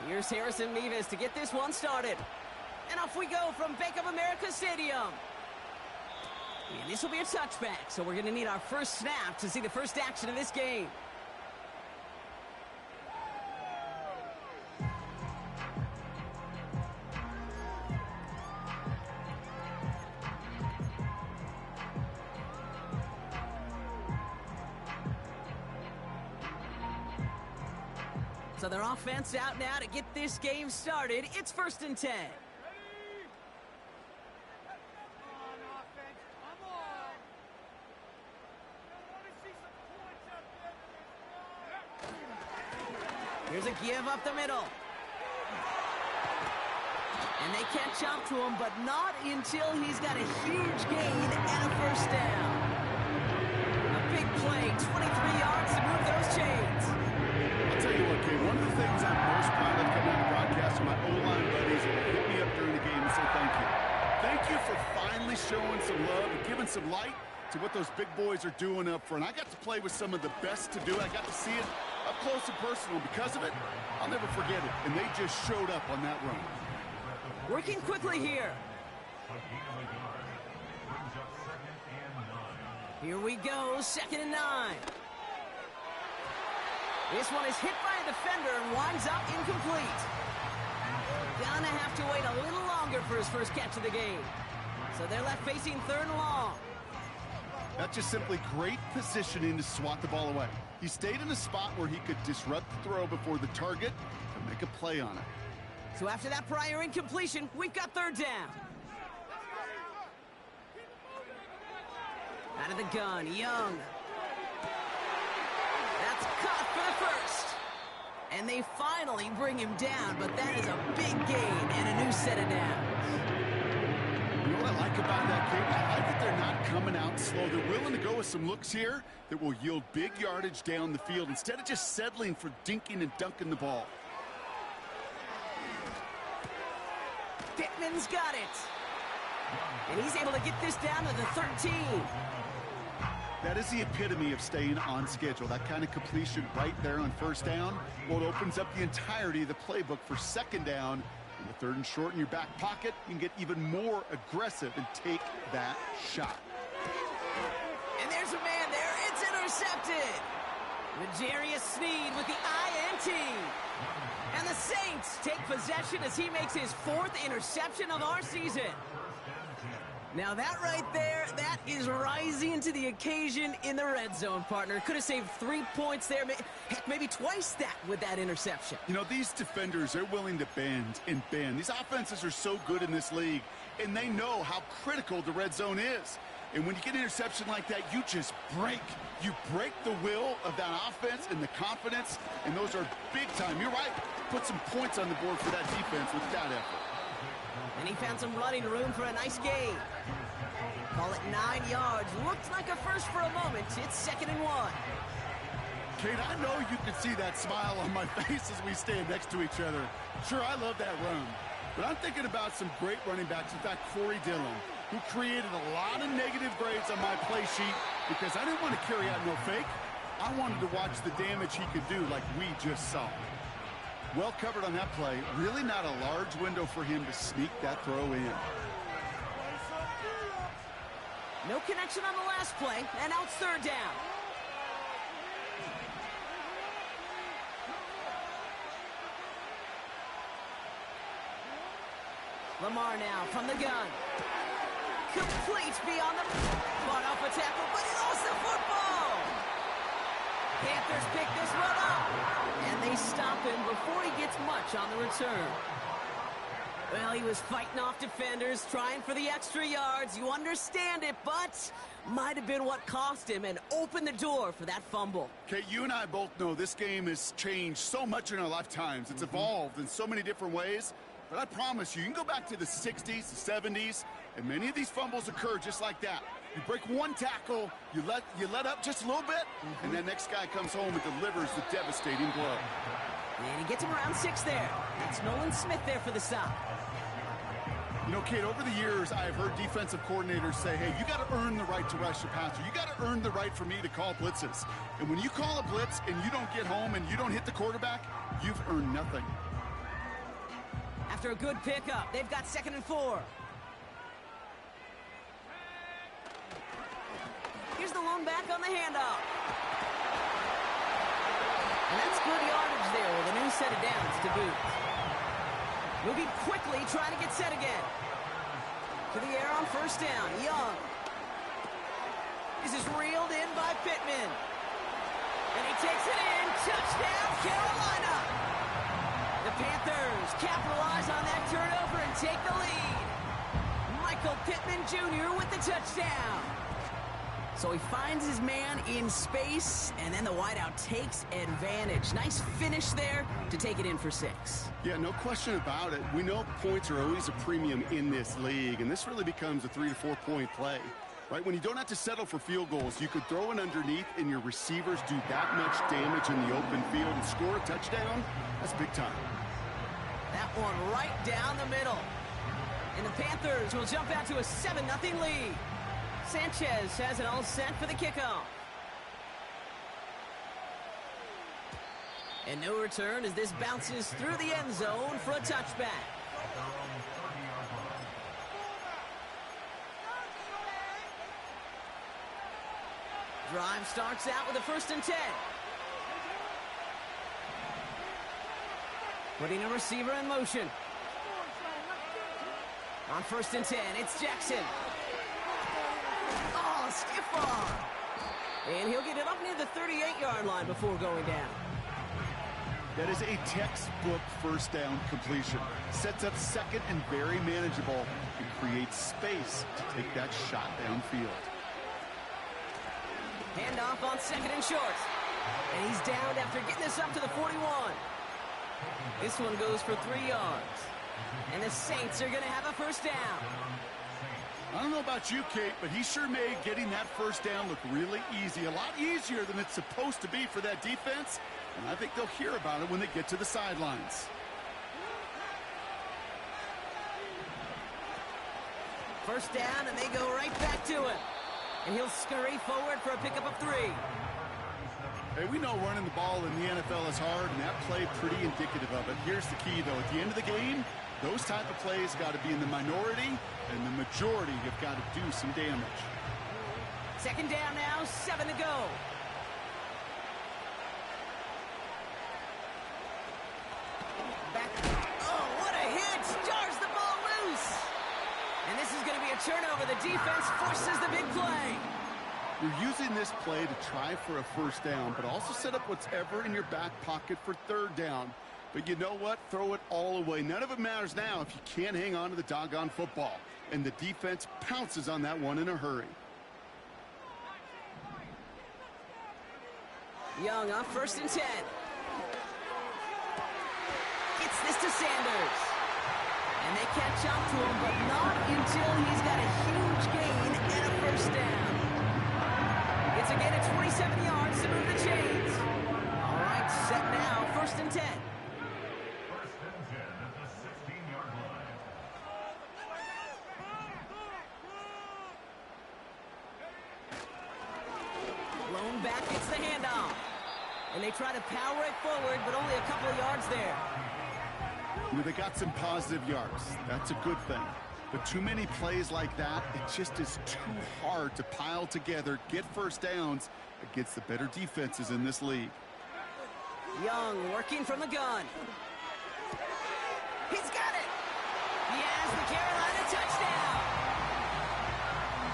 Here's Harrison Mevis to get this one started. And off we go from Bank of America Stadium. And this will be a touchback, so we're going to need our first snap to see the first action of this game. So their offense out now to get this game started. It's 1st and 10. Here's a give up the middle. And they catch up to him, but not until he's got a huge gain and a first down. A big play, 23 yards to move those chains. I'll tell you what, Kate, one of the things I'm most proud of coming out of the broadcast are my O-line buddies that hit me up during the game and say thank you. Thank you for finally showing some love and giving some light to what those big boys are doing up front. I got to play with some of the best to do it. I got to see it up close and personal. Because of it, I'll never forget it. And they just showed up on that run. Working quickly here. Here we go, 2nd and 9. This one is hit by a defender and winds up incomplete. Gonna have to wait a little longer for his first catch of the game. So they're left facing 3rd and long. That's just simply great positioning to swat the ball away. He stayed in a spot where he could disrupt the throw before the target and make a play on it. So after that prior incompletion, we've got 3rd down. Out of the gun, Young. That's caught for the first. And they finally bring him down, but that is a big gain and a new set of downs. You know what I like about that, Kate? I like that they're not coming out slow. They're willing to go with some looks here that will yield big yardage down the field instead of just settling for dinking and dunking the ball. Pittman's got it. And he's able to get this down to the 13. That is the epitome of staying on schedule. That kind of completion right there on 1st down. Well, it opens up the entirety of the playbook for 2nd down. And the 3rd and short in your back pocket, you can get even more aggressive and take that shot. And there's a man there. It's intercepted. L'Jarius Sneed with the INT. And the Saints take possession as he makes his 4th interception of our season. Now that right there, that is rising to the occasion in the red zone, partner. Could have saved 3 points there, heck, maybe twice that with that interception. You know, these defenders, they're willing to bend and bend. These offenses are so good in this league, and they know how critical the red zone is. And when you get an interception like that, you just break. You break the will of that offense and the confidence, and those are big time. You're right. Put some points on the board for that defense with that effort. And he found some running room for a nice gain. Call it 9 yards. Looked like a first for a moment. It's 2nd and 1. Kate, I know you can see that smile on my face as we stand next to each other. Sure, I love that run. But I'm thinking about some great running backs. In fact, Corey Dillon, who created a lot of negative grades on my play sheet because I didn't want to carry out no fake. I wanted to watch the damage he could do like we just saw. Well covered on that play. Really not a large window for him to sneak that throw in. No connection on the last play, and now it's 3rd down. Lamar now from the gun. Complete beyond the... Fought off a tackle, but he lost the football! Panthers pick this one up, and they stop him before he gets much on the return. Well, he was fighting off defenders, trying for the extra yards. You understand it, but might have been what cost him and opened the door for that fumble. Okay, you and I both know this game has changed so much in our lifetimes. It's evolved in so many different ways. But I promise you can go back to the 60s, the 70s, and many of these fumbles occur just like that. You break one tackle, you let up just a little bit, and that next guy comes home and delivers the devastating blow. And he gets him around 6 there. That's Nolan Smith there for the stop. You know, Kate, over the years, I've heard defensive coordinators say, hey, you got to earn the right to rush your passer. You got to earn the right for me to call blitzes. And when you call a blitz and you don't get home and you don't hit the quarterback, you've earned nothing. After a good pickup, they've got 2nd and 4. Here's the lone back on the handoff. And that's good yardage there with a new set of downs to boot. Moving quickly, trying to get set again. To the air on 1st down. Young. This is reeled in by Pittman. And he takes it in. Touchdown, Carolina. The Panthers capitalize on that turnover and take the lead. Michael Pittman Jr. with the touchdown. So he finds his man in space, and then the wideout takes advantage. Nice finish there to take it in for 6. Yeah, no question about it. We know points are always a premium in this league, and this really becomes a 3 to 4 point play. Right, when you don't have to settle for field goals, you could throw it underneath and your receivers do that much damage in the open field and score a touchdown. That's big time. That one right down the middle. And the Panthers will jump out to a 7-0 lead. Sanchez has it all set for the kickoff. And no return as this bounces through the end zone for a touchback. Drive starts out with a 1st and 10. Putting a receiver in motion. On 1st and 10, it's Jackson. Oh, stiff arm. And he'll get it up near the 38-yard line before going down. That is a textbook 1st down completion. Sets up 2nd and very manageable and creates space to take that shot downfield. Handoff on 2nd and short. And he's down after getting this up to the 41. This one goes for 3 yards. And the Saints are going to have a 1st down. I don't know about you, Kate, but he sure made getting that 1st down look really easy. A lot easier than it's supposed to be for that defense. And I think they'll hear about it when they get to the sidelines. 1st down, and they go right back to it. And he'll scurry forward for a pickup of 3. Hey, we know running the ball in the NFL is hard, and that play pretty indicative of it. Here's the key, though. At the end of the game, those type of plays got to be in the minority, and the majority have got to do some damage. 2nd down now, 7 to go. Back. Oh, what a hit! Jars the ball loose. And this is going to be a turnover. The defense forces the big play. You're using this play to try for a 1st down, but also set up whatever in your back pocket for 3rd down. But you know what? Throw it all away. None of it matters now if you can't hang on to the doggone football. And the defense pounces on that one in a hurry. Young on 1st and 10. Gets this to Sanders. And they catch up to him, but not until he's got a huge gain and a 1st down. It's again at 27 yards to move the chains. All right, set now, 1st and 10. 1st and 10 at the 16-yard line. Lone back gets the handoff. And they try to power it forward, but only a couple of yards there. They got some positive yards. That's a good thing. But too many plays like that, it just is too hard to pile together, get 1st downs against the better defenses in this league. Young working from the gun. He's got it. He has the Carolina touchdown.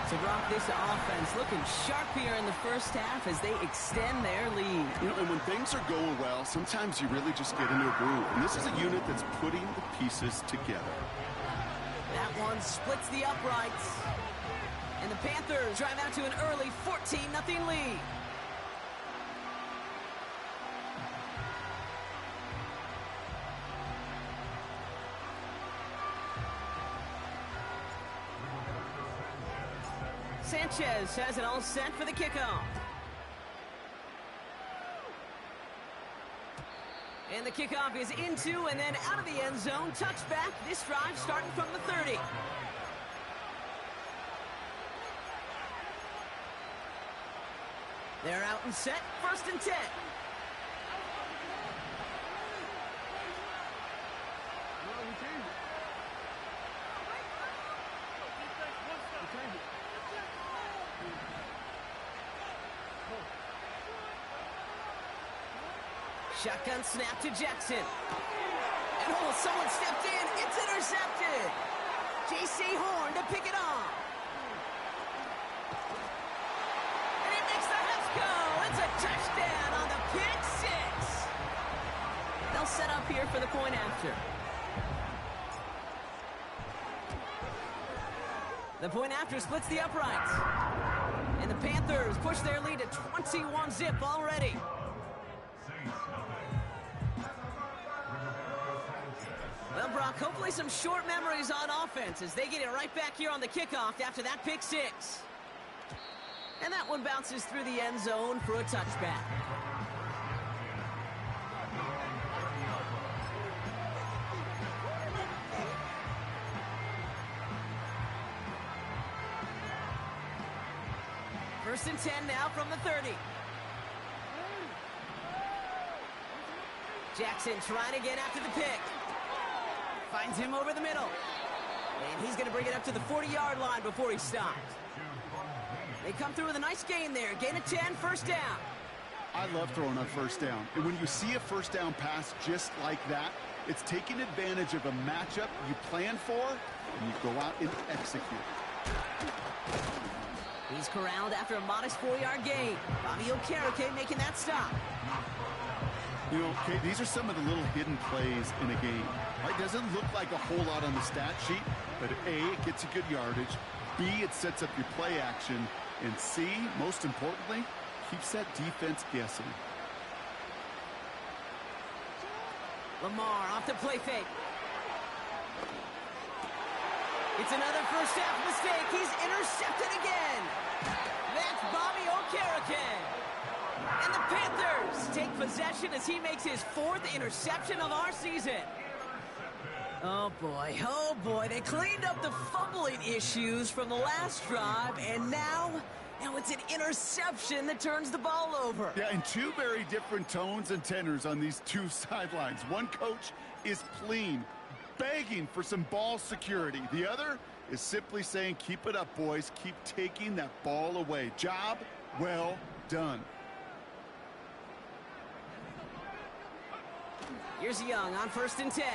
So Brock, this offense looking sharp here in the 1st half as they extend their lead. You know, and when things are going well, sometimes you really just get into a groove. And this is a unit that's putting the pieces together. That one splits the uprights. And the Panthers drive out to an early 14-0 lead. Sanchez has it all set for the kickoff. And the kickoff is into and then out of the end zone. Touchback. This drive starting from the 30. They're out and set. 1st and 10. Shotgun snap to Jackson. And someone stepped in. It's intercepted. J.C. Horn to pick it off. And he makes the Heffs go. It's a touchdown on the pick six. They'll set up here for the point after. The point after splits the uprights. And the Panthers push their lead to 21-zip already. Well, Brock, hopefully some short memories on offense as they get it right back here on the kickoff after that pick six. And that one bounces through the end zone for a touchback. First and 10 now from the 30. Jackson trying to get after the pick. Finds him over the middle. And he's going to bring it up to the 40-yard line before he stops. They come through with a nice gain there. Gain of 10, 1st down. I love throwing on 1st down. And when you see a 1st down pass just like that, it's taking advantage of a matchup you plan for, and you go out and execute. He's corralled after a modest 4-yard gain. Bobby Okereke making that stop. You know, Kate, these are some of the little hidden plays in a game. It doesn't look like a whole lot on the stat sheet, but A, it gets you good yardage. B, it sets up your play action. And C, most importantly, keeps that defense guessing. Lamar off the play fake. It's another first half mistake. He's intercepted again. That's Bobby Okereke. And the Panthers take possession as he makes his 4th interception of our season. Oh boy, they cleaned up the fumbling issues from the last drive, and now it's an interception that turns the ball over. Yeah, and two very different tones and tenors on these two sidelines. One coach is pleading, begging for some ball security. The other is simply saying, keep it up, boys. Keep taking that ball away. Job well done. Here's Young on 1st and 10.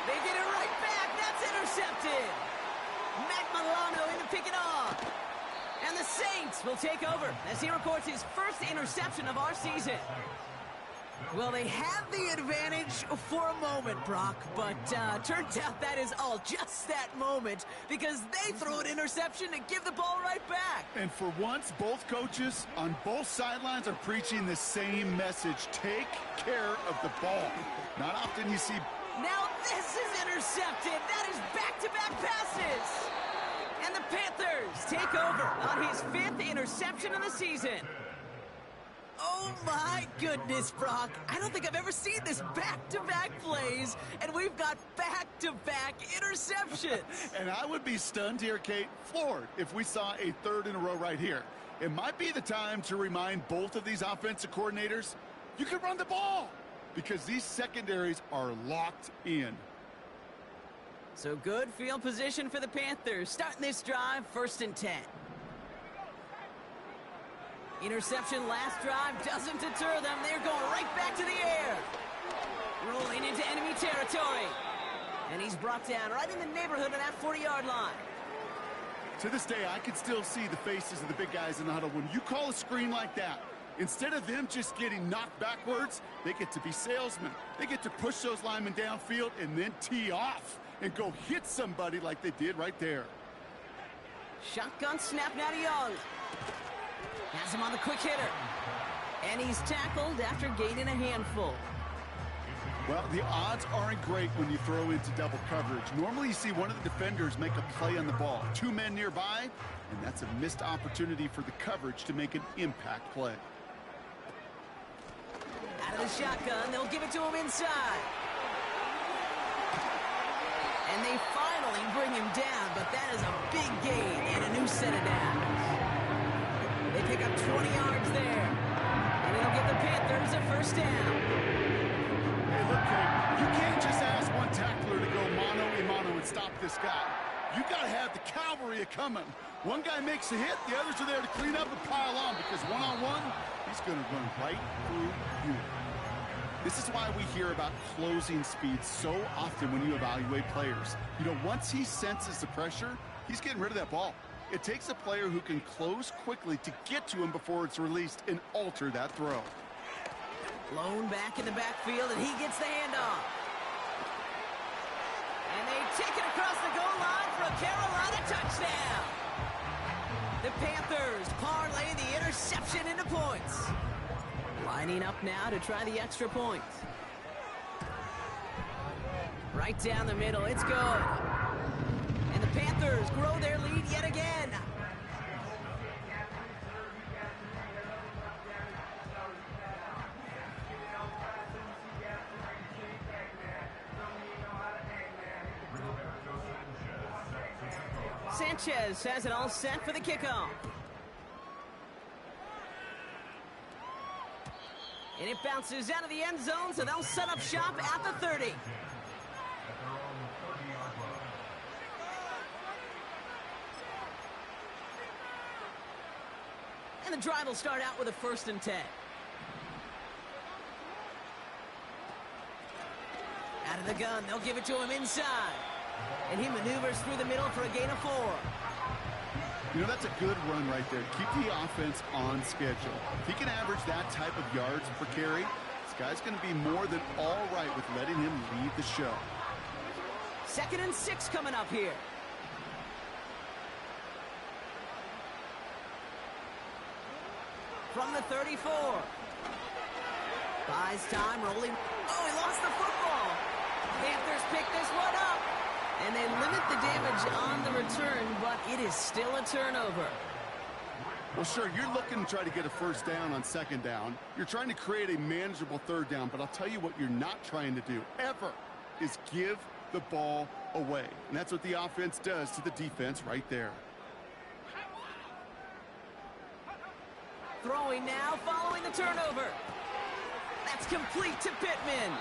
They get it right back. That's intercepted. Matt Milano in to pick it off. And the Saints will take over as he records his 1st interception of our season. Well, they had the advantage for a moment, Brock, but turns out that is all just that moment because they throw an interception to give the ball right back. And for once, both coaches on both sidelines are preaching the same message. Take care of the ball. Not often you see... Now this is intercepted. That is back-to-back passes. And the Panthers take over on his 5th interception of the season. Oh my goodness, Brock. I don't think I've ever seen this back-to-back plays, and we've got back-to-back interceptions. And I would be stunned here, Kate, floored, if we saw a 3rd in a row right here. It might be the time to remind both of these offensive coordinators, you can run the ball, because these secondaries are locked in. So good field position for the Panthers. Starting this drive, 1st and 10. Interception last drive doesn't deter them. They're going right back to the air. Rolling into enemy territory. And he's brought down right in the neighborhood of that 40-yard line. To this day, I can still see the faces of the big guys in the huddle. When you call a screen like that, instead of them just getting knocked backwards, they get to be salesmen. They get to push those linemen downfield and then tee off and go hit somebody like they did right there. Shotgun snap now to Young. Has him on the quick hitter. And he's tackled after gaining a handful. Well, the odds aren't great when you throw into double coverage. Normally you see one of the defenders make a play on the ball. 2 men nearby, and that's a missed opportunity for the coverage to make an impact play. Out of the shotgun, they'll give it to him inside. And they finally bring him down, but that is a big gain and a new set of downs. They pick up 20 yards there. And it'll give the Panthers a first down. Hey, look, Kate, you can't just ask one tackler to go mano-a-mano and stop this guy. You got to have the cavalry coming. One guy makes a hit, the others are there to clean up and pile on, because one-on-one, he's going to run right through you. This is why we hear about closing speed so often when you evaluate players. You know, once he senses the pressure, he's getting rid of that ball. It takes a player who can close quickly to get to him before it's released and alter that throw. Blown back in the backfield, and he gets the handoff. And they take it across the goal line for a Carolina touchdown. The Panthers parlay the interception into points. Lining up now to try the extra point. Right down the middle, it's good. And the Panthers grow their lead yet again. Sanchez has it all set for the kickoff. And it bounces out of the end zone, so they'll set up shop at the 30. And the drive will start out with a 1st and 10. Out of the gun, they'll give it to him inside. And he maneuvers through the middle for a gain of 4. You know, that's a good run right there. Keep the offense on schedule. If he can average that type of yards per carry, this guy's going to be more than all right with letting him lead the show. 2nd and 6 coming up here. From the 34. Buys time, rolling. Oh, he lost the football. Panthers pick this one up. And they limit the damage on the return, but it is still a turnover. Well, sure, you're looking to try to get a 1st down on 2nd down. You're trying to create a manageable 3rd down, but I'll tell you what you're not trying to do, ever, is give the ball away. And that's what the offense does to the defense right there. Throwing now, following the turnover. That's complete to Pittman.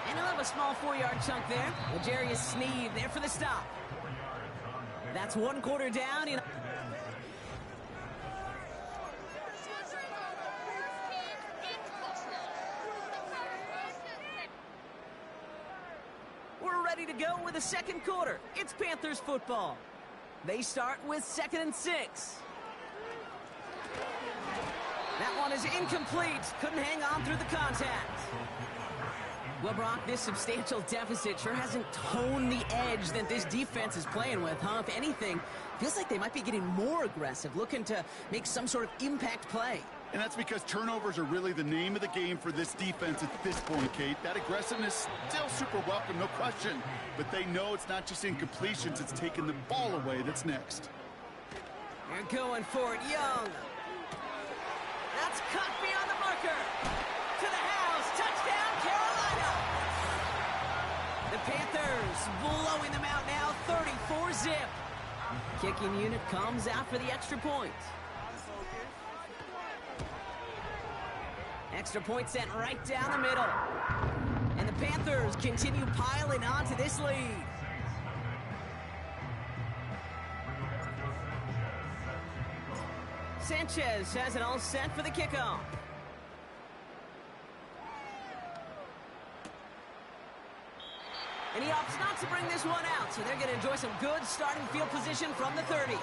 And he'll have a small 4-yard chunk there. L'Jarius Sneed there for the stop. That's 1 quarter down. We're ready to go with the 2nd quarter. It's Panthers football. They start with 2nd and 6. That one is incomplete. Couldn't hang on through the contact. Well, Brock, this substantial deficit sure hasn't toned the edge that this defense is playing with, huh? If anything, feels like they might be getting more aggressive, looking to make some sort of impact play. And that's because turnovers are really the name of the game for this defense at this point, Kate. That aggressiveness still super welcome, no question. But they know it's not just incompletions, it's taking the ball away that's next. They're going for it, Young. That's cut beyond the marker. To the house, touchdown, Carolina. The Panthers blowing them out now, 34-zip. Kicking unit comes out for the extra point. Extra point sent right down the middle. And the Panthers continue piling on to this lead. Sanchez has it all set for the kickoff. And he opts not to bring this one out, so they're going to enjoy some good starting field position from the 30.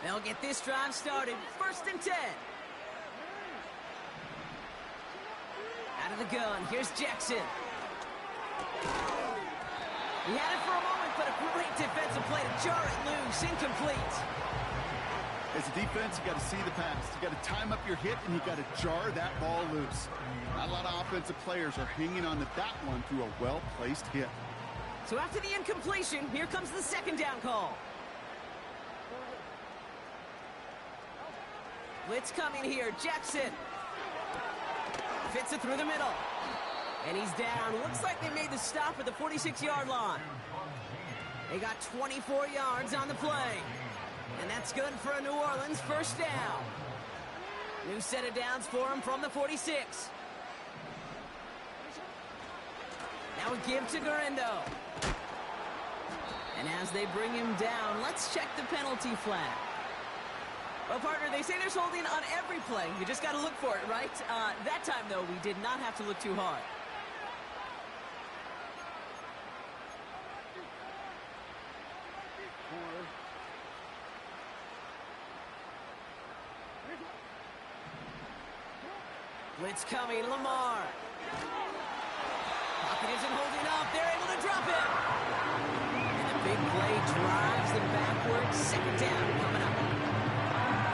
They'll get this drive started. 1st and 10. Out of the gun, here's Jackson. He had it for a moment, but a great defensive play to jar it loose. Incomplete. As a defense, you got to see the pass. You got to time up your hit, and you got to jar that ball loose. Not a lot of offensive players are hanging on to that one through a well-placed hit. So after the incompletion, here comes the 2nd down call. Blitz coming here. Jackson. Fits it through the middle. And he's down. Looks like they made the stop at the 46-yard line. They got 24 yards on the play. And that's good for a New Orleans first down. New set of downs for him from the 46. Now a give to Garindo. And as they bring him down, let's check the penalty flag. Well, partner, they say there's holding on every play. You just got to look for it, right? That time, though, we did not have to look too hard. Blitz coming, Lamar. Pocket isn't holding up. They're able to drop it. And a big play drives them backwards. Second down coming up.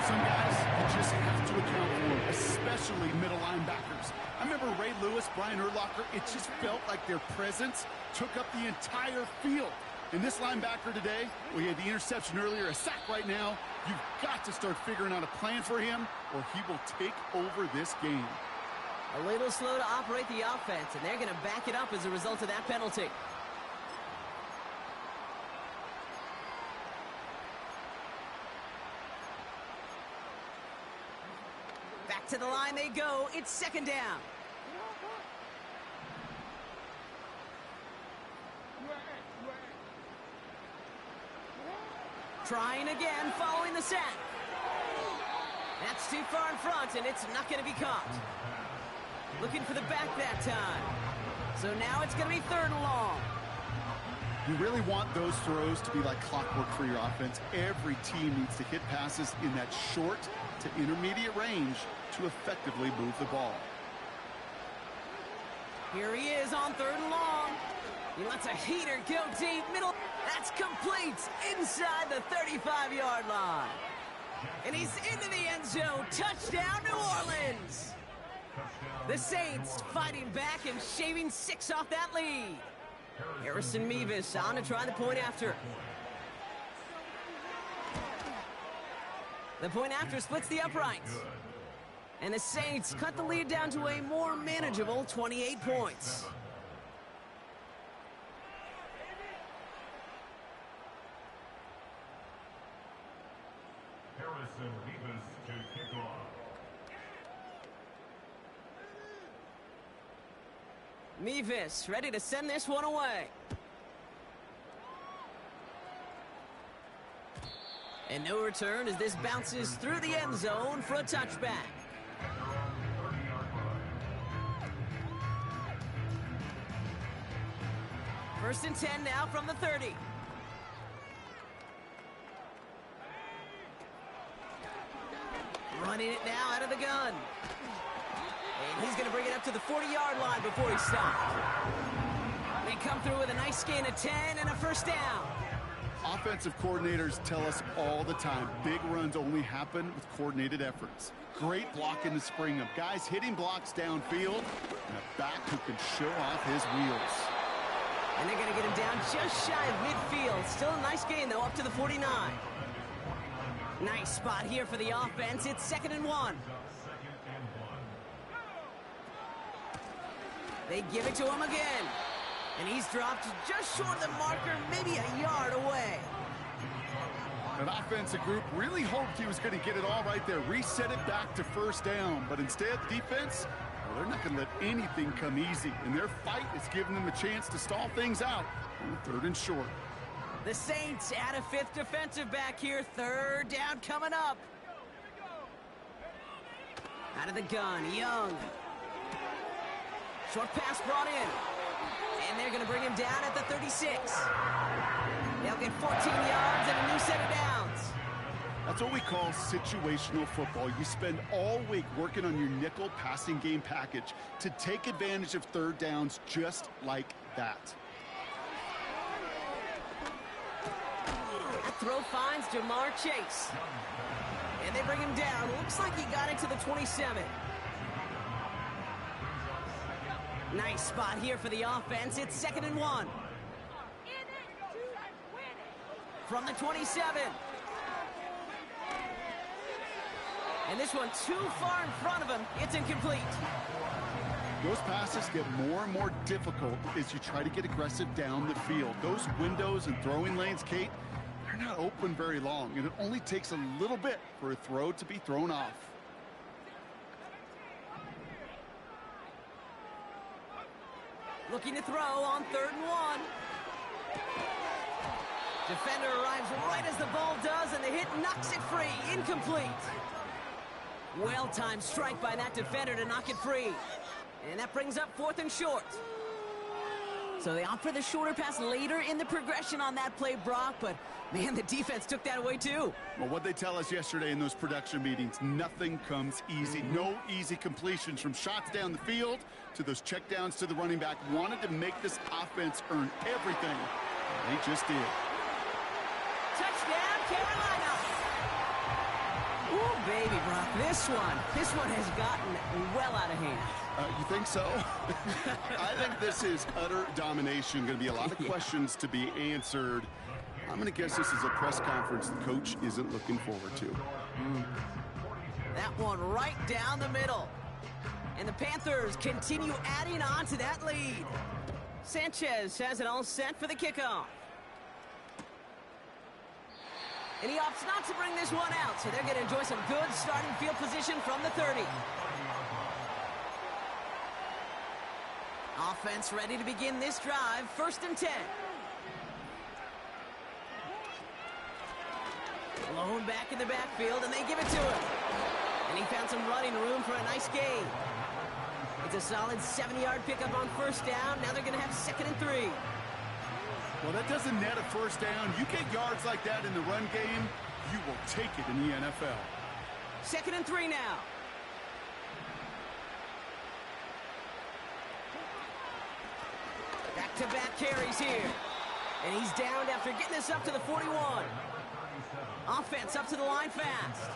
Some guys you just have to account for, especially middle linebackers. I remember Ray Lewis, Brian Urlacher, it just felt like their presence took up the entire field. And this linebacker today, well, he had the interception earlier, a sack right now. You've got to start figuring out a plan for him, or he will take over this game. A little slow to operate the offense, and they're going to back it up as a result of that penalty. Back to the line they go. It's second down. Trying again, following the sack. That's too far in front, and it's not going to be caught. Looking for the back that time. So now it's going to be third and long. You really want those throws to be like clockwork for your offense. Every team needs to hit passes in that short to intermediate range to effectively move the ball. Here he is on third and long. He lets a heater go deep middle. That's complete inside the 35-yard line. And he's into the end zone. Touchdown, New Orleans. The Saints fighting back and shaving 6 off that lead. Harrison Mevis on to try the point after. The point after splits the uprights. And the Saints cut the lead down to a more manageable 28 points. Harrison Mevis to kick off. Mevis ready to send this one away. And no return as this bounces through the end zone for a touchback. First and 10 now from the 30. Running it now out of the gun. And he's going to bring it up to the 40-yard line before he stopped. They come through with a nice gain of 10 and a first down. Offensive coordinators tell us all the time, big runs only happen with coordinated efforts. Great block in the spring of guys hitting blocks downfield and a back who can show off his wheels. And they're going to get him down just shy of midfield. Still a nice gain, though, up to the 49. Nice spot here for the offense. It's second and 1. They give it to him again. And he's dropped just short of the marker, maybe a yard away. That offensive group really hoped he was going to get it all right there, reset it back to first down. But instead, the defense, well, they're not going to let anything come easy. And their fight is giving them a chance to stall things out on third and short. The Saints add a 5th defensive back here. Third down coming up. Out of the gun, Young. Short pass brought in. And they're going to bring him down at the 36. They'll get 14 yards and a new set of downs. That's what we call situational football. You spend all week working on your nickel passing game package to take advantage of third downs just like that. That throw finds Jamar Chase. And they bring him down. Looks like he got it to the 27. Nice spot here for the offense. It's second and 1. From the 27. And this one too far in front of him. It's incomplete. Those passes get more and more difficult as you try to get aggressive down the field. Those windows and throwing lanes, Kate, they're not open very long, and it only takes a little bit for a throw to be thrown off. Looking to throw on 3rd and 1. Defender arrives right as the ball does, and the hit knocks it free. Incomplete. Well-timed strike by that defender to knock it free. And that brings up 4th and short. So they opt for the shorter pass later in the progression on that play, Brock, but man, the defense took that away too. Well, what they tell us yesterday in those production meetings, nothing comes easy. No easy completions from shots down the field to those checkdowns to the running back. Wanted to make this offense earn everything. They just did. Touchdown, Carolina. Ooh, baby, Brock, this one has gotten well out of hand. You think so? I think this is utter domination. Going to be a lot of questions to be answered. I'm going to guess this is a press conference the coach isn't looking forward to. That one right down the middle. And the Panthers continue adding on to that lead. Sanchez has it all set for the kickoff. And he opts not to bring this one out, so they're going to enjoy some good starting field position from the 30. Offense ready to begin this drive. 1st and 10. Blown back in the backfield, and they give it to him. And he found some running room for a nice gain. It's a solid 70-yard pickup on 1st down. Now they're going to have 2nd and 3. Well, that doesn't net a 1st down. You get yards like that in the run game, you will take it in the NFL. 2nd and 3 now. Back-to-back carries here. And he's downed after getting this up to the 41. Offense up to the line fast.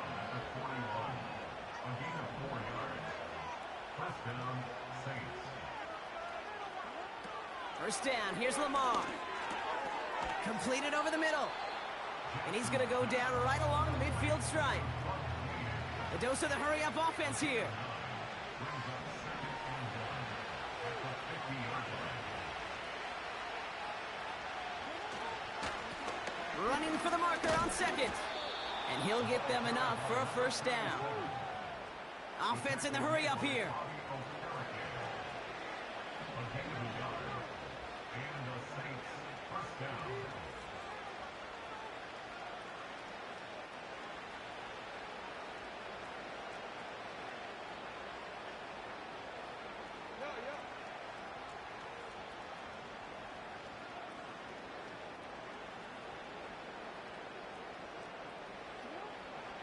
First down, here's Lamar. Completed over the middle. And he's going to go down right along the midfield stripe. The dose of the hurry-up offense here. Running for the marker on 2nd. And he'll get them enough for a 1st down. Offense in the hurry-up here.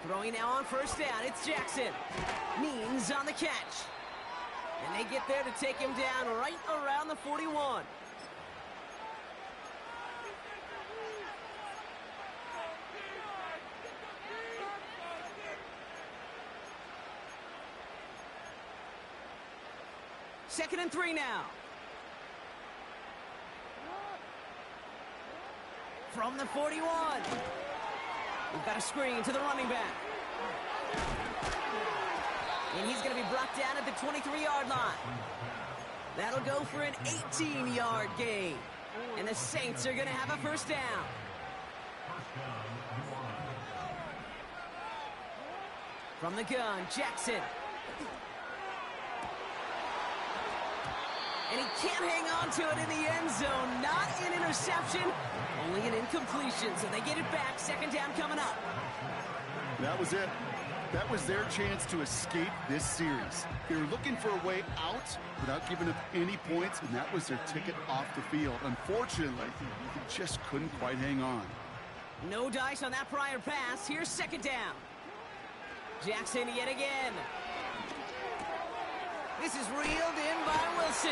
Throwing now on 1st down, it's Jackson. Means on the catch. And they get there to take him down right around the 41. Second and 3 now. From the 41. We've got a screen to the running back. And he's going to be brought down at the 23-yard line. That'll go for an 18-yard gain. And the Saints are going to have a 1st down. From the gun, Jackson. And he can't hang on to it in the end zone. Not an interception, only an incompletion. So they get it back. 2nd down coming up. That was it. That was their chance to escape this series. They were looking for a way out without giving up any points, and that was their ticket off the field. Unfortunately, they just couldn't quite hang on. No dice on that prior pass. Here's 2nd down. Jackson yet again. This is reeled in by Wilson.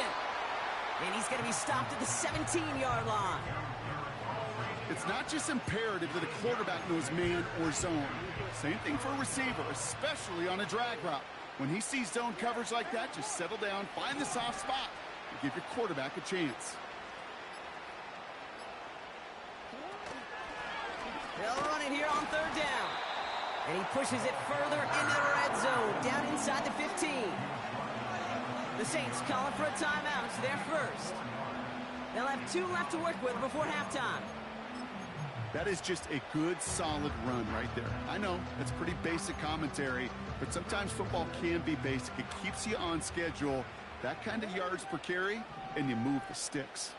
And he's going to be stopped at the 17-yard line. It's not just imperative that a quarterback knows man or zone. Same thing for a receiver, especially on a drag route. When he sees zone coverage like that, just settle down, find the soft spot, and give your quarterback a chance. They'll run it here on 3rd down. And he pushes it further into the red zone, down inside the 15. The Saints calling for a timeout. It's their first. They'll have 2 left to work with before halftime. That is just a good, solid run right there. I know, it's pretty basic commentary, but sometimes football can be basic. It keeps you on schedule, that kind of yards per carry, and you move the sticks.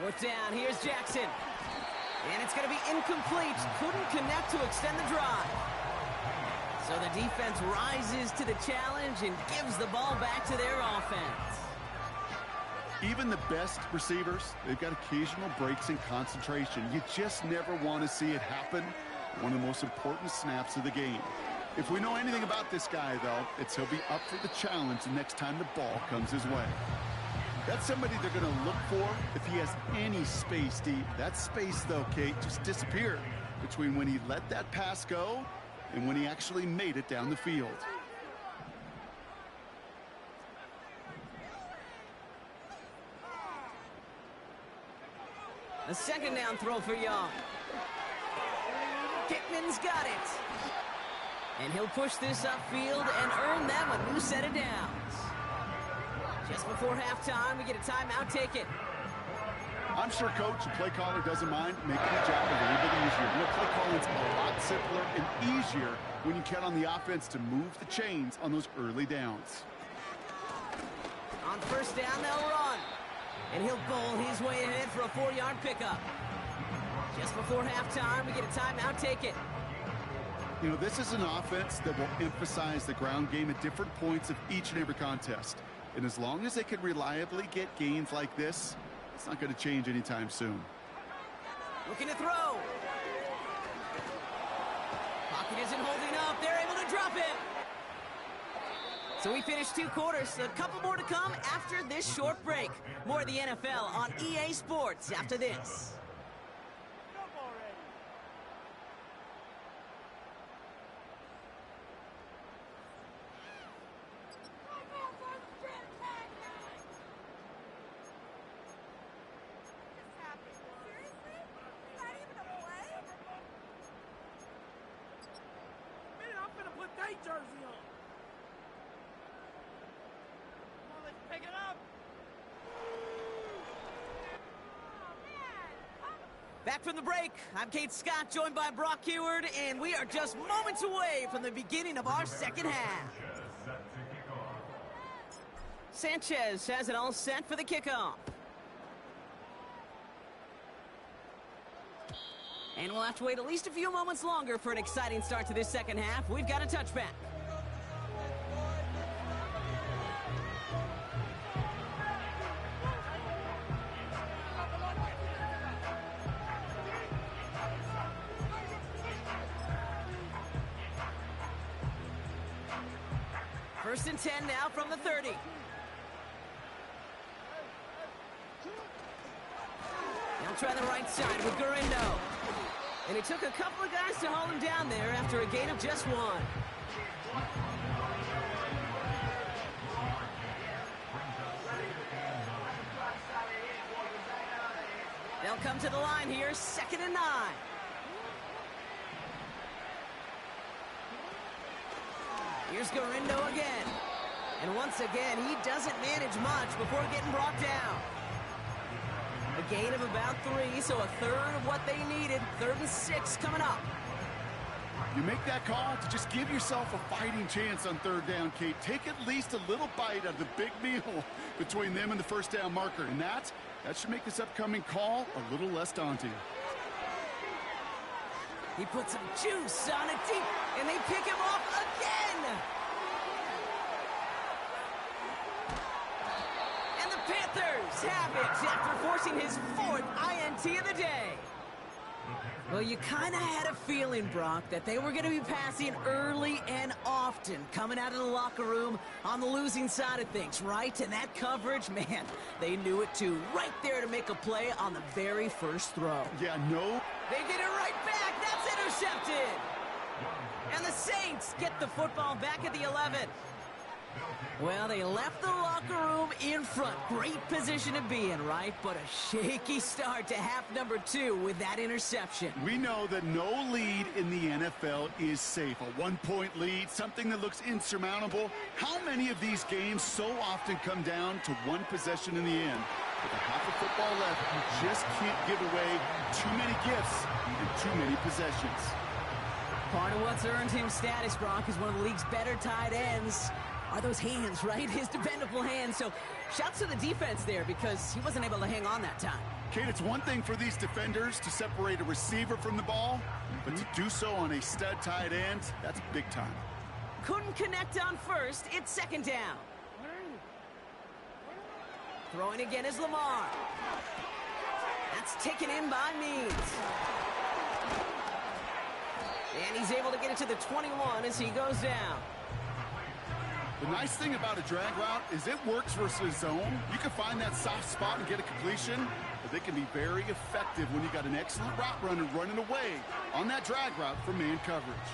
Fourth down, here's Jackson. And it's going to be incomplete. Couldn't connect to extend the drive. So the defense rises to the challenge and gives the ball back to their offense. Even the best receivers, they've got occasional breaks in concentration. You just never want to see it happen. One of the most important snaps of the game. If we know anything about this guy, though, it's he'll be up for the challenge the next time the ball comes his way. That's somebody they're going to look for if he has any space deep. That space, though, Kate, just disappeared between when he let that pass go and when he actually made it down the field. A second down throw for Young. Pittman's got it. And he'll push this upfield and earn them a new set of downs. Just before halftime, we get a timeout ticket. I'm sure coach and play caller doesn't mind making the job a little bit easier. You know, play calling's a lot simpler and easier when you count on the offense to move the chains on those early downs. On first down, they'll run. And he'll bowl his way ahead for a 4-yard pickup. Just before halftime, we get a timeout ticket. You know, this is an offense that will emphasize the ground game at different points of each and every contest. And as long as they can reliably get gains like this, it's not going to change anytime soon. Looking to throw. Pocket isn't holding up. They're able to drop it. So we finished 2 quarters. A couple more to come after this short break. More of the NFL on EA Sports after this. Jersey on. Come on, let's pick it up. Back from the break, I'm Kate Scott, joined by Brock Heward, and we are just moments away from the beginning of our second half. Sanchez has it all set for the kickoff. And we'll have to wait at least a few moments longer for an exciting start to this second half. We've got a touchback. First and 10 now from the 30. Now try the right side with Gurindo. And it took a couple of guys to hold him down there after a gain of just 1. They'll come to the line here, 2nd and 9. Here's Gurindo again. And once again, he doesn't manage much before getting brought down. A gain of about 3, so a third of what they needed. 3rd and 6 coming up. You make that call to just give yourself a fighting chance on 3rd down, Kate. Take at least a little bite of the big meal between them and the first down marker. And that should make this upcoming call a little less daunting. He puts some juice on it deep, and they pick him off again. And the Panthers have it after forcing his 4th INT of the day. Well, you kind of had a feeling, Brock, that they were going to be passing early and often coming out of the locker room on the losing side of things, right? And that coverage, man, they knew it too. Right there to make a play on the very first throw. Yeah, no. They get it right back. That's intercepted. And the Saints get the football back at the 11. Well, they left the locker room in front. Great position to be in, right? But a shaky start to half number 2 with that interception. We know that no lead in the NFL is safe. A one-point lead, something that looks insurmountable. How many of these games so often come down to one possession in the end? With a half of football left, you just can't give away too many gifts and too many possessions. Part of what's earned him status, Brock, is one of the league's better tight ends. Are those hands, right? His dependable hands. So shouts to the defense there because he wasn't able to hang on that time. Kate, it's one thing for these defenders to separate a receiver from the ball, but to do so on a stud tight end, that's big time. Couldn't connect on first. It's second down. Throwing again is Lamar. That's taken in by Means. And he's able to get it to the 21 as he goes down. The nice thing about a drag route is it works versus zone. You can find that soft spot and get a completion, but they can be very effective when you got an excellent route runner running away on that drag route from man coverage.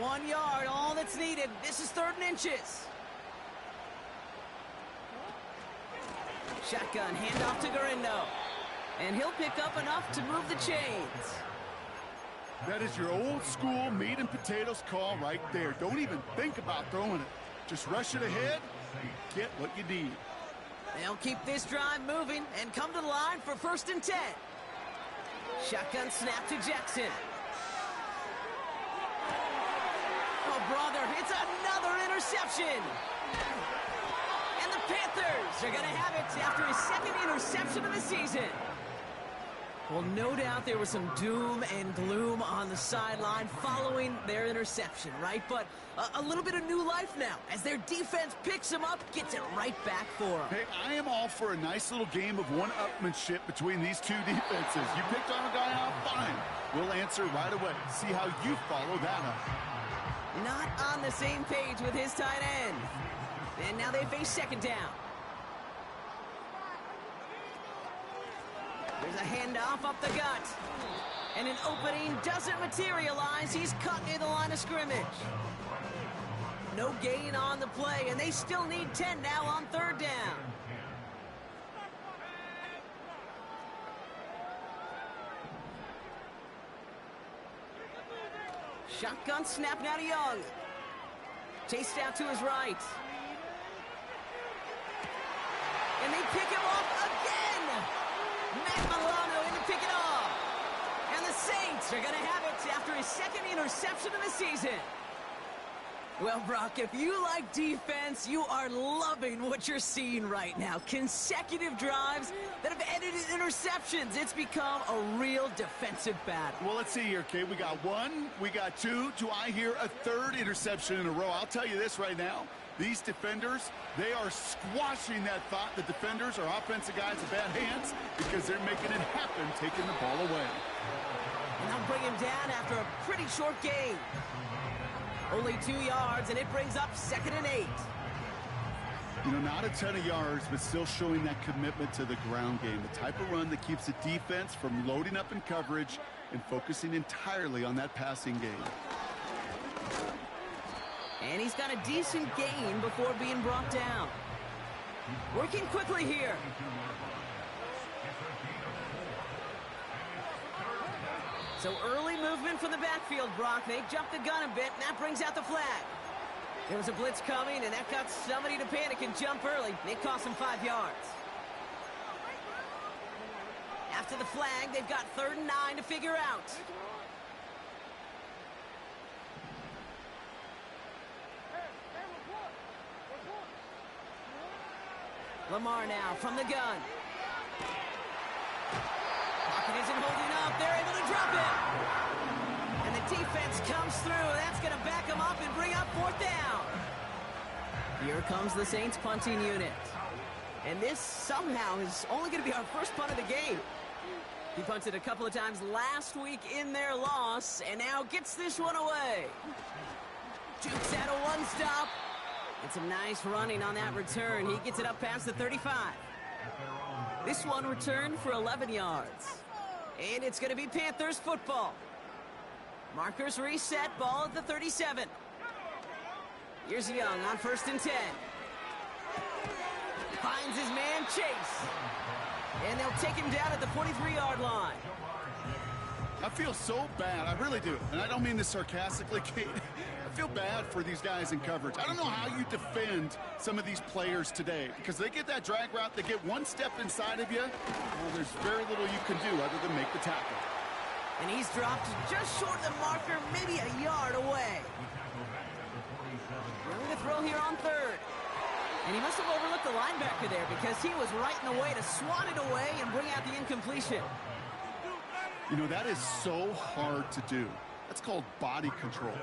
1 yard, all that's needed. This is 3rd and inches. Shotgun, handoff to Garindo. And he'll pick up enough to move the chains. That is your old school meat and potatoes call right there. Don't even think about throwing it. Just rush it ahead, get what you need. They'll keep this drive moving and come to the line for 1st and 10. Shotgun snap to Jackson. Oh, brother, it's another interception. And the Panthers are going to have it after his 2nd interception of the season. Well, no doubt there was some doom and gloom on the sideline following their interception, right? But a little bit of new life now as their defense picks them up, gets it right back for them. Hey, I am all for a nice little game of one-upmanship between these two defenses. You picked on a guy out, fine. We'll answer right away. See how you follow that up. Not on the same page with his tight end. And now they face 2nd down. There's a handoff up the gut. And an opening doesn't materialize. He's cut near the line of scrimmage. No gain on the play, and they still need 10 now on 3rd down. Shotgun snap now to Young. Chased out to his right. And they pick him off again. Matt Milano in to pick it off. And the Saints are going to have it after his 2nd interception of the season. Well, Brock, if you like defense, you are loving what you're seeing right now. Consecutive drives that have ended in interceptions. It's become a real defensive battle. Well, let's see here, Kate. We got 1, we got 2. Do I hear a 3rd interception in a row? I'll tell you this right now. These defenders, they are squashing that thought the defenders are offensive guys with bad hands because they're making it happen, taking the ball away. And they'll bring him down after a pretty short game. Only 2 yards, and it brings up 2nd and 8. You know, not a ton of yards, but still showing that commitment to the ground game. The type of run that keeps the defense from loading up in coverage and focusing entirely on that passing game. And he's got a decent gain before being brought down. Working quickly here. So early movement from the backfield, Brock. They jumped the gun a bit, and that brings out the flag. There was a blitz coming, and that got somebody to panic and jump early. It cost them 5 yards. After the flag, they've got 3rd and 9 to figure out. Lamar now from the gun. Pocket isn't holding up. They're able to drop it. And the defense comes through. That's going to back them up and bring up 4th down. Here comes the Saints punting unit. And this somehow is only going to be our first punt of the game. He punted a couple of times last week in their loss and now gets this one away. Jukes out a 1-stop. And some nice running on that return. He gets it up past the 35. This one returned for 11 yards. And it's going to be Panthers football. Markers reset, ball at the 37. Here's Young on 1st and 10. Finds his man, Chase. And they'll take him down at the 43-yard line. I feel so bad. I really do. And I don't mean this sarcastically, Kate. I feel bad for these guys in coverage. I don't know how you defend some of these players today because they get that drag route, they get one step inside of you. Well, there's very little you can do other than make the tackle. And he's dropped just short of the marker, maybe a yard away. Going to throw here on 3rd. And he must have overlooked the linebacker there because he was right in the way to swat it away and bring out the incompletion. You know, that is so hard to do. That's called body control.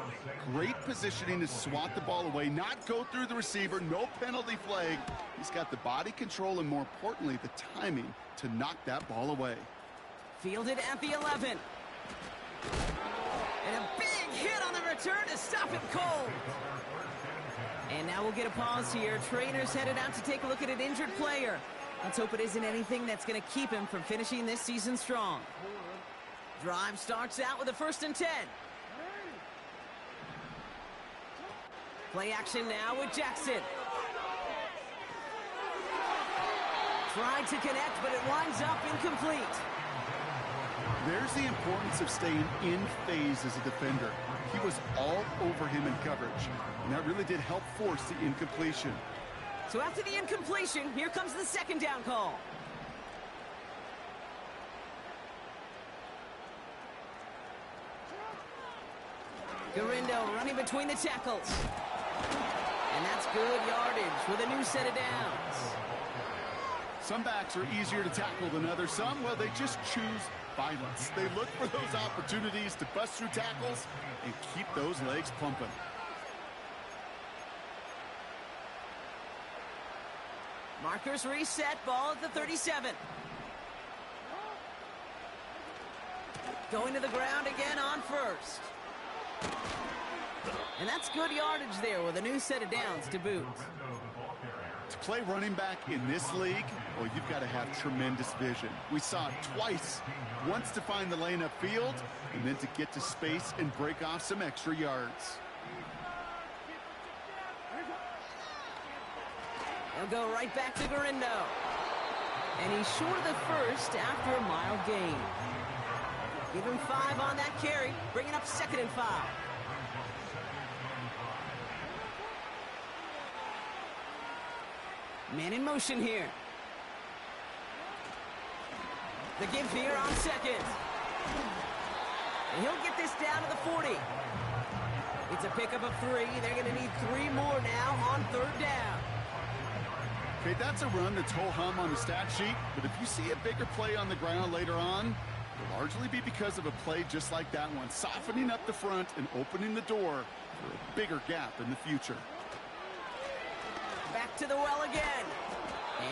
Great positioning to swat the ball away, not go through the receiver, no penalty flag. He's got the body control and, more importantly, the timing to knock that ball away. Fielded at the 11. And a big hit on the return to stop him cold. And now we'll get a pause here. Trainers headed out to take a look at an injured player. Let's hope it isn't anything that's going to keep him from finishing this season strong. Drive starts out with a 1st and 10. Play action now with Jackson. Tried to connect, but it winds up incomplete. There's the importance of staying in phase as a defender. He was all over him in coverage, and that really did help force the incompletion. So after the incompletion, here comes the 2nd down call. Garindo running between the tackles. And that's good yardage with a new set of downs. Some backs are easier to tackle than others. Some, well, they just choose violence. They look for those opportunities to bust through tackles and keep those legs pumping. Markers reset, ball at the 37. Going to the ground again on 1st. And that's good yardage there with a new set of downs to boot. To play running back in this league, well, you've got to have tremendous vision. We saw it twice. Once to find the lane upfield, and then to get to space and break off some extra yards. He'll go right back to Garindo. And he's short of the 1st after a mild gain. Give him 5 on that carry, bringing up 2nd and 5. Man in motion here. The give here on 2nd. And he'll get this down to the 40. It's a pickup of 3. They're going to need 3 more now on 3rd down. Okay, that's a run that's ho-hum on the stat sheet, but if you see a bigger play on the ground later on, it'll largely be because of a play just like that one, softening up the front and opening the door for a bigger gap in the future. Back to the well again.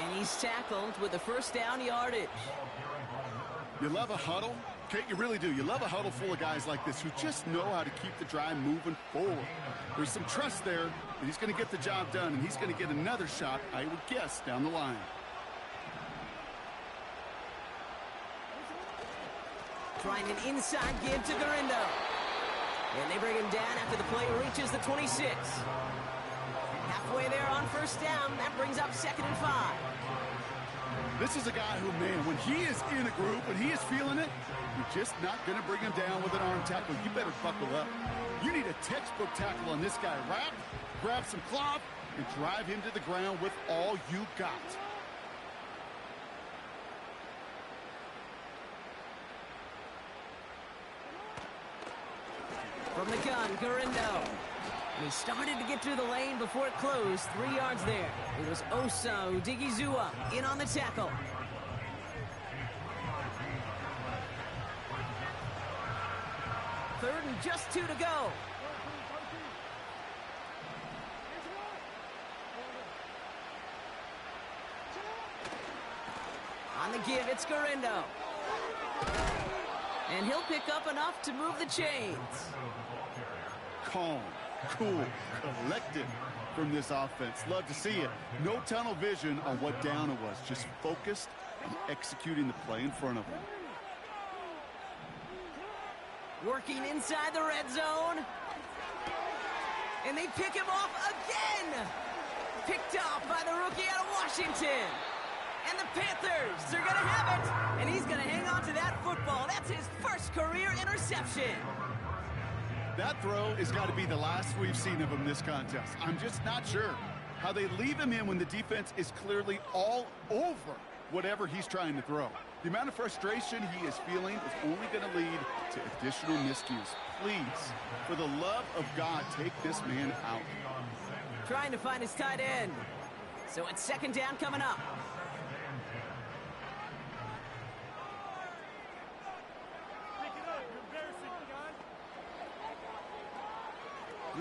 And he's tackled with the 1st down yardage. You love a huddle? Kate, you really do. You love a huddle full of guys like this who just know how to keep the drive moving forward. There's some trust there that he's going to get the job done, and he's going to get another shot, I would guess, down the line. Trying an inside give to Garindo. And they bring him down after the play reaches the 26. Halfway there on 1st down. That brings up 2nd and 5. This is a guy who, man, when he is in a group and he is feeling it, you're just not going to bring him down with an arm tackle. You better buckle up. You need a textbook tackle on this guy. Wrap, grab some cloth, and drive him to the ground with all you got. From the gun, Garindo. And he started to get through the lane before it closed. 3 yards there. It was Osa Odigizua in on the tackle. Third and just 2 to go. On the give, it's Garindo. And he'll pick up enough to move the chains. Calm, cool, collected from this offense. Love to see it. No tunnel vision on what down it was. Just focused on executing the play in front of them. Working inside the red zone. And they pick him off again. Picked off by the rookie out of Washington. And the Panthers are going to have it. And he's going to hang on to that football. That's his first career interception. That throw has got to be the last we've seen of him this contest. I'm just not sure how they leave him in when the defense is clearly all over whatever he's trying to throw. The amount of frustration he is feeling is only going to lead to additional miscues. Please, for the love of God, take this man out. Trying to find his tight end. So it's second down coming up.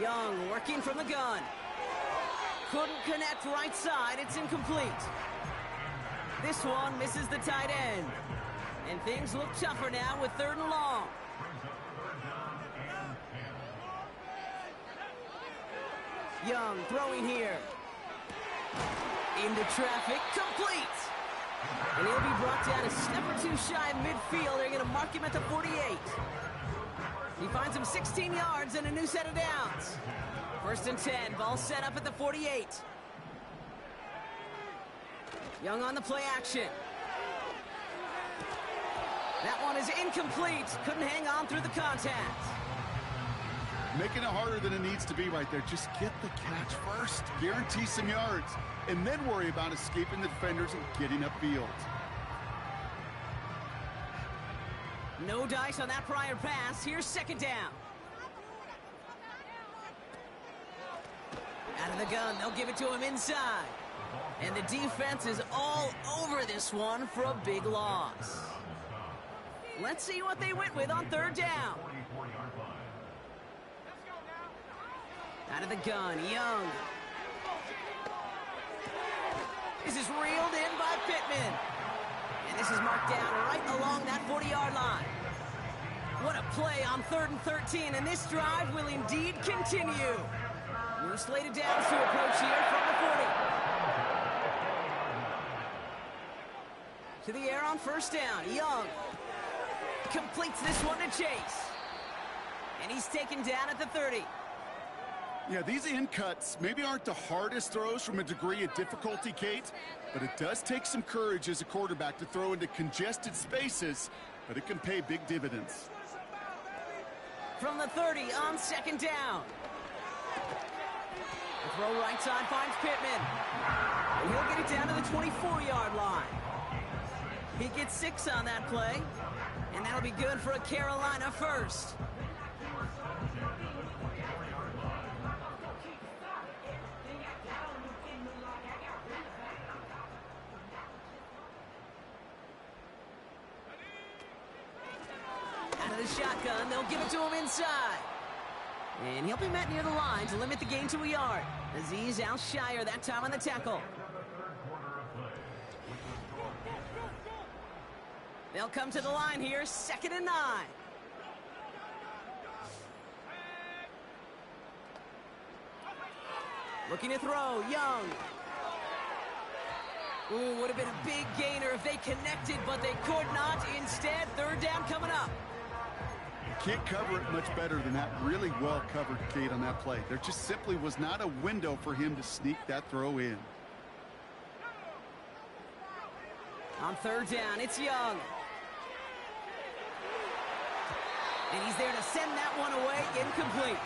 Young working from the gun. Couldn't connect right side. It's incomplete. This one misses the tight end. And things look tougher now with 3rd and long. Young throwing here. Into traffic. Complete. And he'll be brought down a step or two shy of midfield. They're going to mark him at the 48. He finds him 16 yards and a new set of downs. 1st and 10. Ball set up at the 48. Young on the play action. That one is incomplete. Couldn't hang on through the contact. Making it harder than it needs to be right there. Just get the catch first. Guarantee some yards. And then worry about escaping the defenders and getting upfield. No dice on that prior pass. Here's 2nd down. Out of the gun. They'll give it to him inside. And the defense is all over this one for a big loss. Let's see what they went with on 3rd down. Out of the gun, Young. This is reeled in by Pittman. And this is marked down right along that 40-yard line. What a play on 3rd and 13, and this drive will indeed continue. New slated downs to approach here from the 40. To the air on 1st down, Young completes this one to Chase. And he's taken down at the 30. Yeah, these in cuts maybe aren't the hardest throws from a degree of difficulty, Kate, but it does take some courage as a quarterback to throw into congested spaces, but it can pay big dividends. From the 30 on 2nd down. The throw right side finds Pittman. And he'll get it down to the 24-yard line. He gets 6 on that play, and that'll be good for a Carolina first. Out of the shotgun, they'll give it to him inside. And he'll be met near the line to limit the gain to a yard. Aziz Al-Shire that time on the tackle. They'll come to the line here, 2nd and 9. Looking to throw, Young. Ooh, would have been a big gainer if they connected, but they could not. Instead, 3rd down coming up. Can't cover it much better than that. Really well covered, Kate, on that play. There just simply was not a window for him to sneak that throw in. On 3rd down, it's Young. And he's there to send that one away, incomplete.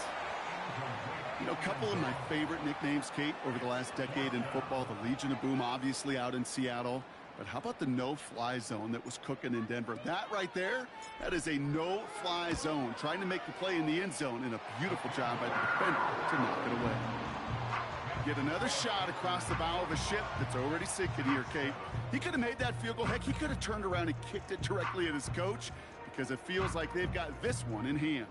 You know, a couple of my favorite nicknames, Kate, over the last decade in football. The Legion of Boom, obviously, out in Seattle. But how about the no-fly zone that was cooking in Denver? That right there, that is a no-fly zone. Trying to make the play in the end zone, and a beautiful job by the defender to knock it away. Get another shot across the bow of a ship that's already sinking here, Kate. He could have made that field goal. Heck, he could have turned around and kicked it directly at his coach, because it feels like they've got this one in hand.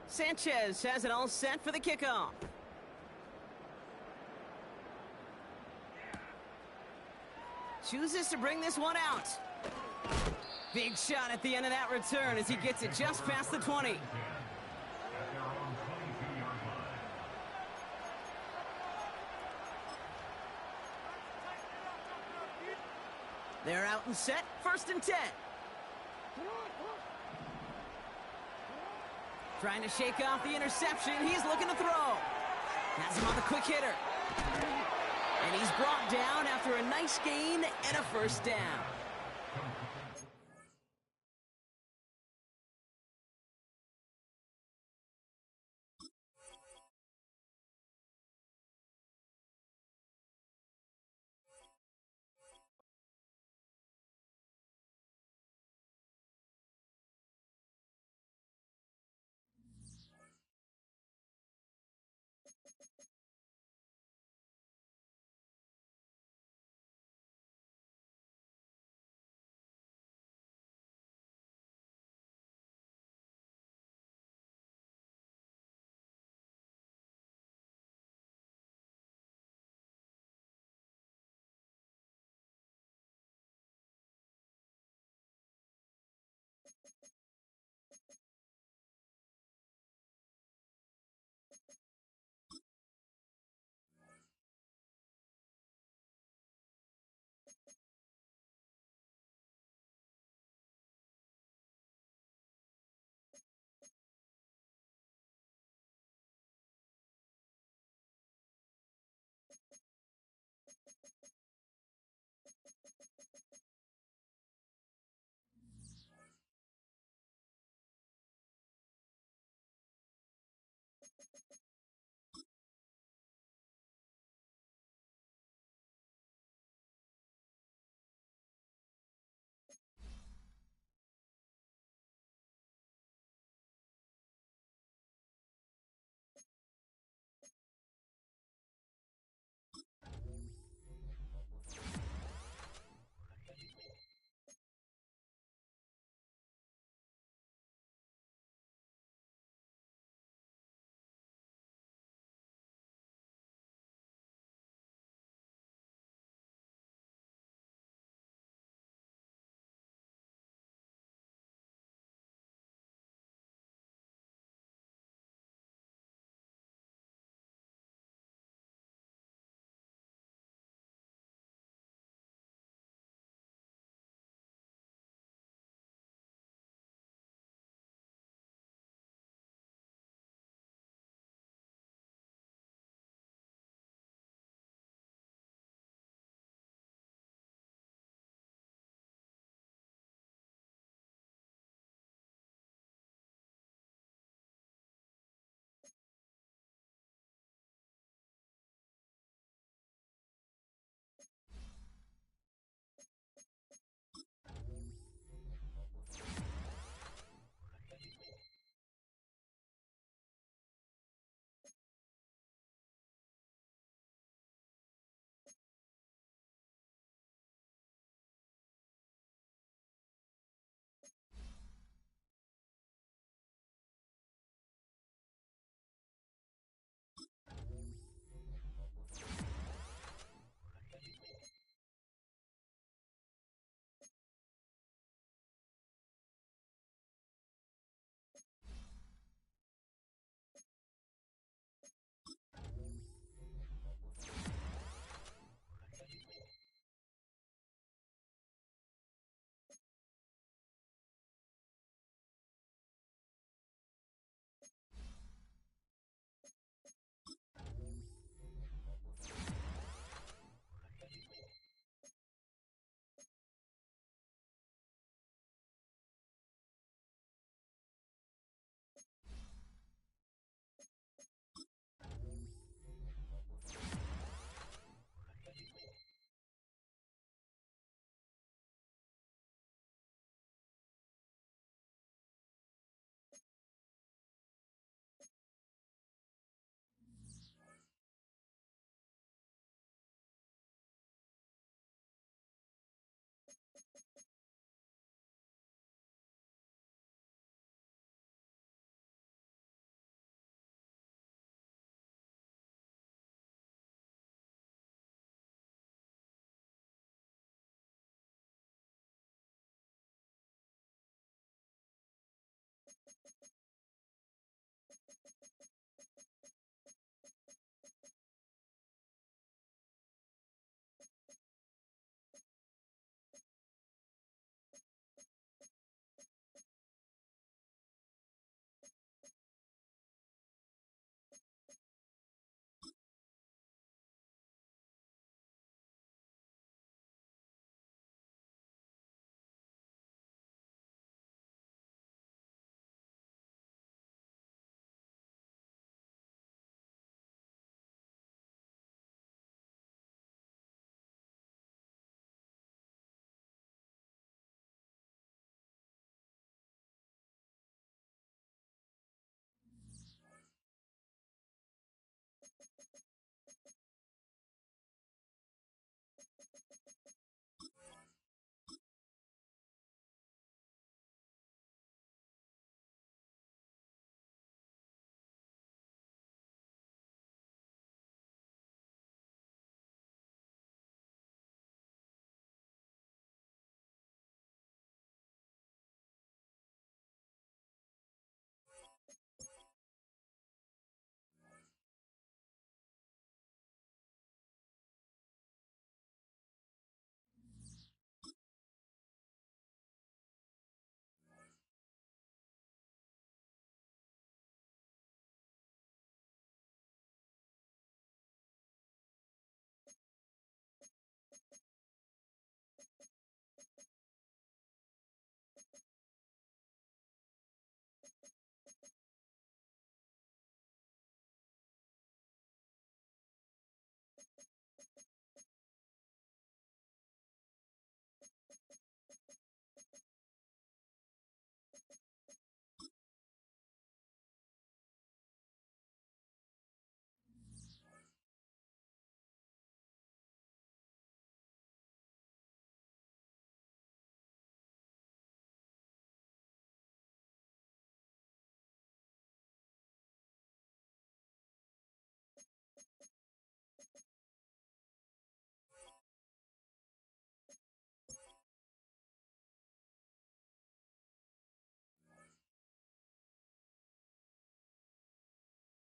Sanchez has it all set for the kickoff. chooses to bring this one out. Big shot at the end of that return as he gets it just past the 20. At their own 22-yard line. They're out and set, 1st and 10. Trying to shake off the interception. He's looking to throw. Has him on the quick hitter. And he's brought down after a nice gain and a 1st down.